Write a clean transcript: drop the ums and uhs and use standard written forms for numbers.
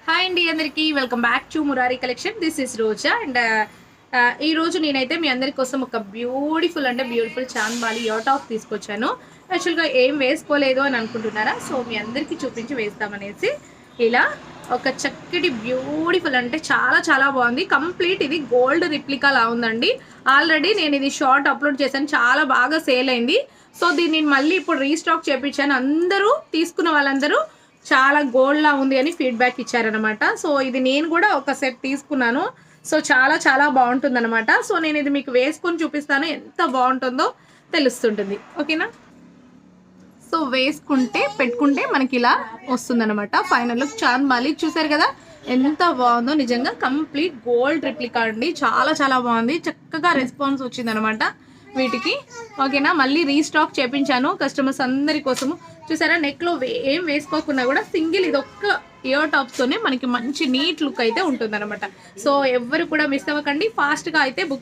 Hi అండి అందరికీ welcome back to Murari collection. This is Roja and ఈ రోజు నేనైతే మీ అందరి కోసం ఒక బ్యూటిఫుల్ చాంద్బాలి ఇయర్ టాప్ తీసుకొచ్చాను. యాక్చువల్గా ఏం వేసుకోలేదు అని అనుకుంటున్నారా? సో మీ అందరికీ చూపించి వేస్తామనేసి ఇలా ఒక చక్కటి బ్యూటిఫుల్ అంటే చాలా చాలా బాగుంది. కంప్లీట్ ఇది గోల్డ్ రిప్లికా లా ఉందండి. ఆల్రెడీ నేను ఇది షార్ట్ అప్లోడ్ చేశాను, చాలా బాగా సేల్ అయింది. సో దీన్ని మళ్ళీ ఇప్పుడు రీస్టాక్ చేయించాను. అందరూ తీసుకున్న వాళ్ళందరూ చాలా గోల్డ్‌లా ఉంది అని ఫీడ్‌బ్యాక్ ఇచ్చారనమాట. సో ఇది నేను కూడా ఒక సెట్ తీసుకున్నాను. సో చాలా చాలా బావుంటుందనమాట. సో నేను ఇది మీకు వేసుకొని చూపిస్తాను. ఎంత బావుంటుందో తెలుస్తుంటుంది. ఓకేనా? సో వేసుకుంటే పెట్టుకుంటే మనకిలా వస్తుందనమాట. ఫైనల్ లుక్ చాంద్బాలి చూసారు కదా! ఎంత బావుందో నిజంగా. కంప్లీట్ గోల్డ్ రెప్లికా అండి. చాలా చాలా బావుంది. చక్కగా రెస్పాన్స్ వచ్చిందనమాట వీటికి. ఓకేనా? మళ్ళీ రీస్టాక్ చేపించాను కస్టమర్స్ అందరి కోసము. చూసారా నెక్‌లో ఏం వేసుకోకున్నా కూడా సింగిల్ ఇదొక్క ఇయర్ టాప్స్తోనే మనకి మంచి నీట్ లుక్ అయితే ఉంటుందనమాట. సో ఎవ్వరు కూడా మిస్ అవ్వకండి. ఫాస్ట్‌గా అయితే బుక్